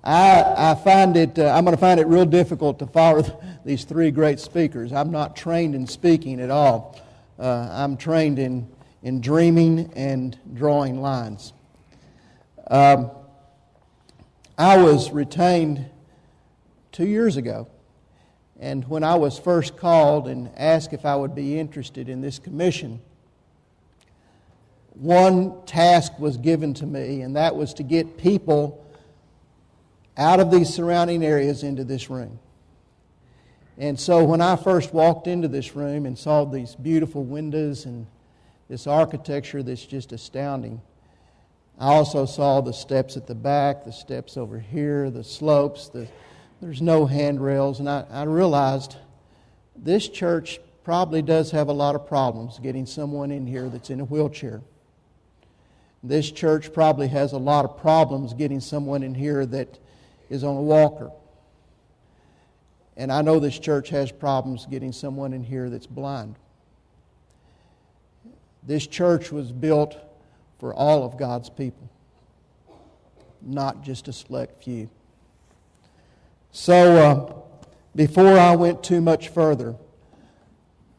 I find it, I'm going to find it real difficult to follow these three great speakers. I'm not trained in speaking at all. I'm trained in dreaming and drawing lines. I was retained 2 years ago, and when I was first called and asked if I would be interested in this commission, one task was given to me, and that was to get people out of these surrounding areas into this room. And so when I first walked into this room and saw these beautiful windows and this architecture that's just astounding, I also saw the steps at the back, the steps over here, the slopes, there's no handrails, and I realized this church probably does have a lot of problems getting someone in here that's in a wheelchair. This church probably has a lot of problems getting someone in here that is on a walker. And I know this church has problems getting someone in here that's blind. This church was built for all of God's people, not just a select few. So before I went too much further,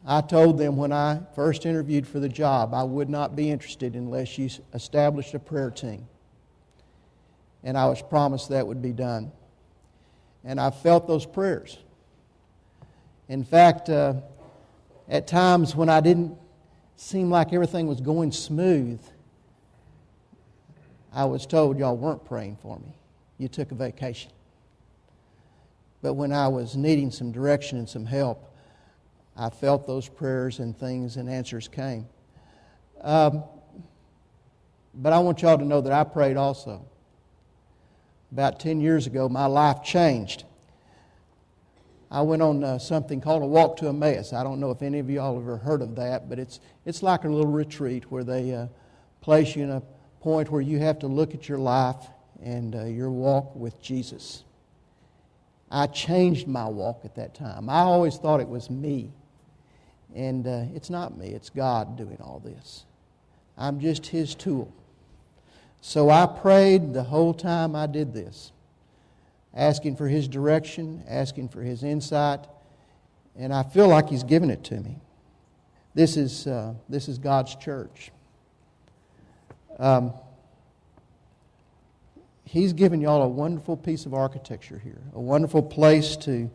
I told them when I first interviewed for the job, I would not be interested unless you established a prayer team. And I was promised that would be done. And I felt those prayers. In fact, at times when I didn't seem like everything was going smooth, I was told, y'all weren't praying for me. You took a vacation. But when I was needing some direction and some help, I felt those prayers and things and answers came. But I want y'all to know that I prayed also. About 10 years ago, my life changed. I went on something called a Walk to Emmaus. I don't know if any of y'all have ever heard of that, but it's like a little retreat where they place you in a point where you have to look at your life and your walk with Jesus. I changed my walk at that time. I always thought it was me. And it's not me, it's God doing all this. I'm just His tool. So I prayed the whole time I did this, asking for His direction, asking for His insight, and I feel like He's given it to me. This is God's church. He's given y'all a wonderful piece of architecture here, a wonderful place to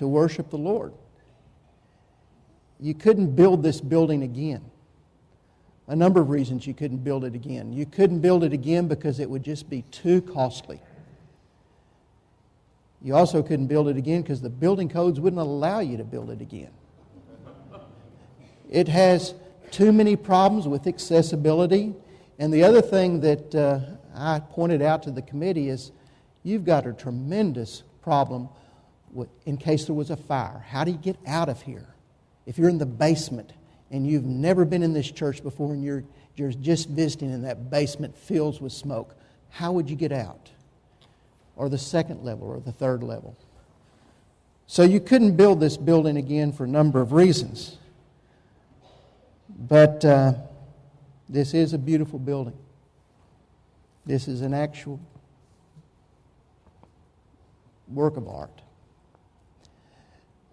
worship the Lord. You couldn't build this building again. A number of reasons you couldn't build it again. You couldn't build it again because it would just be too costly. You also couldn't build it again because the building codes wouldn't allow you to build it again. It has too many problems with accessibility. And the other thing that I pointed out to the committee is you've got a tremendous problem in case there was a fire. How do you get out of here? If you're in the basement and you've never been in this church before and you're just visiting and that basement fills with smoke, how would you get out? Or the second level or the third level. So you couldn't build this building again for a number of reasons. But this is a beautiful building. This is an actual work of art.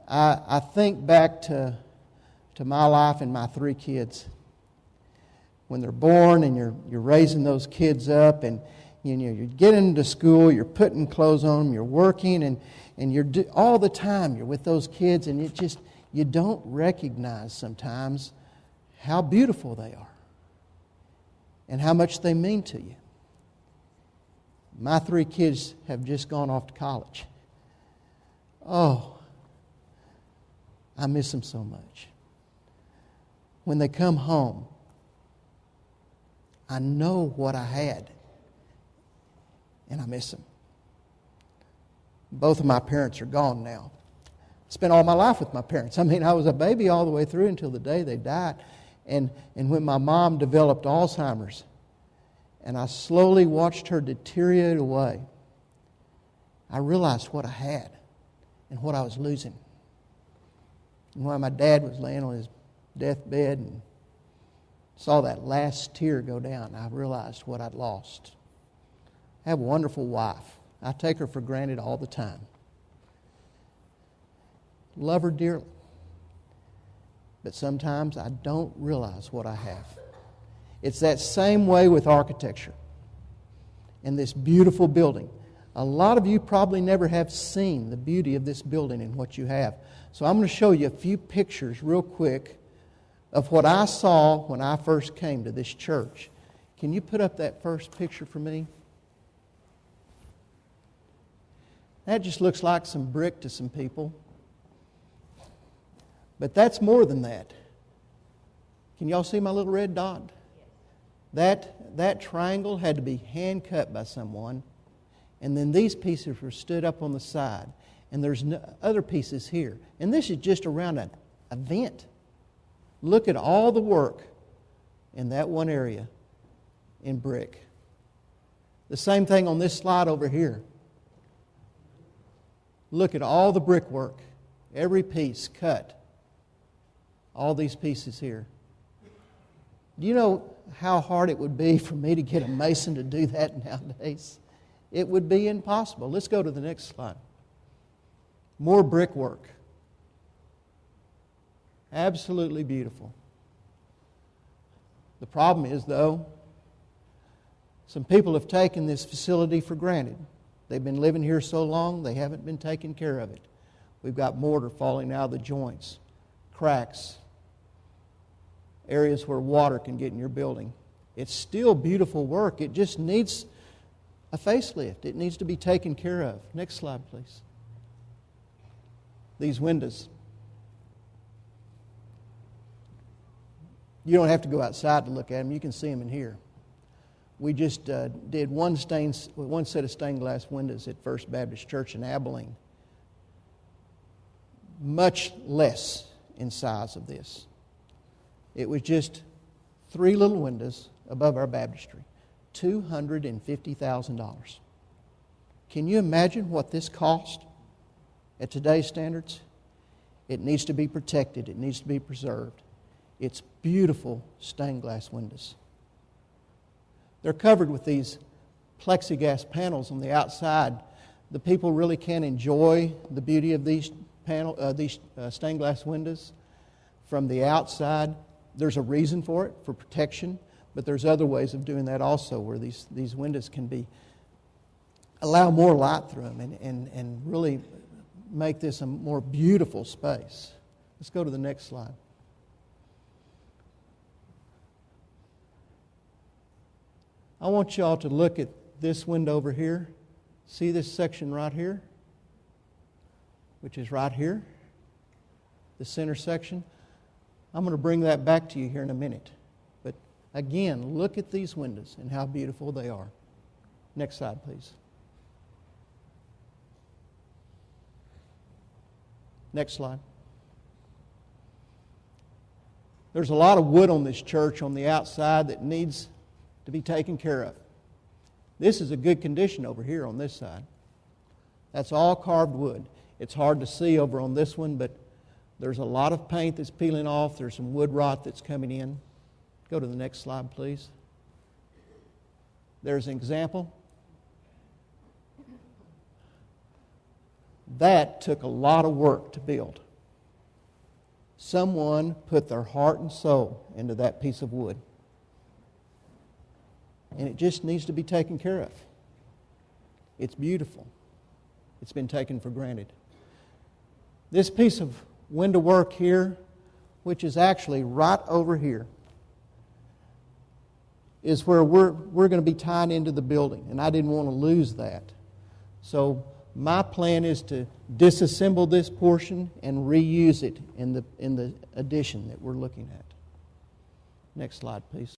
I think back to my life and my 3 kids. When they're born and you're raising those kids up and you're getting into school, you're putting clothes on them, you're working and you're all the time you're with those kids and you don't recognize sometimes how beautiful they are and how much they mean to you. My 3 kids have just gone off to college. Oh, I miss them so much. When they come home, I know what I had, and I miss them. Both of my parents are gone now. I spent all my life with my parents. I mean, I was a baby all the way through until the day they died. And when my mom developed Alzheimer's, and I slowly watched her deteriorate away, I realized what I had and what I was losing. And while my dad was laying on his deathbed and saw that last tear go down, I realized what I'd lost. I have a wonderful wife. I take her for granted all the time. Love her dearly. But sometimes I don't realize what I have. It's that same way with architecture and this beautiful building. A lot of you probably never have seen the beauty of this building and what you have. So I'm going to show you a few pictures real quick of what I saw when I first came to this church. Can you put up that first picture for me? That just looks like some brick to some people. But that's more than that. Can y'all see my little red dot? That triangle had to be hand cut by someone. And then these pieces were stood up on the side. And there's other pieces here. And this is just around a vent. Look at all the work in that one area in brick. The same thing on this slide over here. Look at all the brickwork. Every piece cut. All these pieces here. Do you know how hard it would be for me to get a mason to do that nowadays? It would be impossible. Let's go to the next slide. More brickwork. Absolutely beautiful. The problem is, though, some people have taken this facility for granted. They've been living here so long, they haven't been taking care of it. We've got mortar falling out of the joints, cracks, areas where water can get in your building. It's still beautiful work. It just needs a facelift. It needs to be taken care of. Next slide, please. These windows. You don't have to go outside to look at them. You can see them in here. We just did one set of stained glass windows at First Baptist Church in Abilene. Much less in size of this. It was just 3 little windows above our baptistry. $250,000. Can you imagine what this cost at today's standards? It needs to be protected. It needs to be preserved. It's beautiful stained glass windows. They're covered with these plexiglass panels on the outside. The people really can enjoy the beauty of these stained glass windows from the outside. There's a reason for it, for protection, but there's other ways of doing that also, where these windows can allow more light through them and really make this a more beautiful space. Let's go to the next slide. I want y'all to look at this window over here. See this section right here? Which is right here. The center section. I'm going to bring that back to you here in a minute. But again, look at these windows and how beautiful they are. Next slide, please. Next slide. There's a lot of wood on this church on the outside that needs to be taken care of. This is a good condition over here on this side. That's all carved wood. It's hard to see over on this one, but there's a lot of paint that's peeling off. There's some wood rot that's coming in. Go to the next slide, please. There's an example. That took a lot of work to build. Someone put their heart and soul into that piece of wood. And it just needs to be taken care of. It's beautiful. It's been taken for granted. This piece of window work here, which is actually right over here, is where we're going to be tied into the building. And I didn't want to lose that. So my plan is to disassemble this portion and reuse it in the addition that we're looking at. Next slide, please.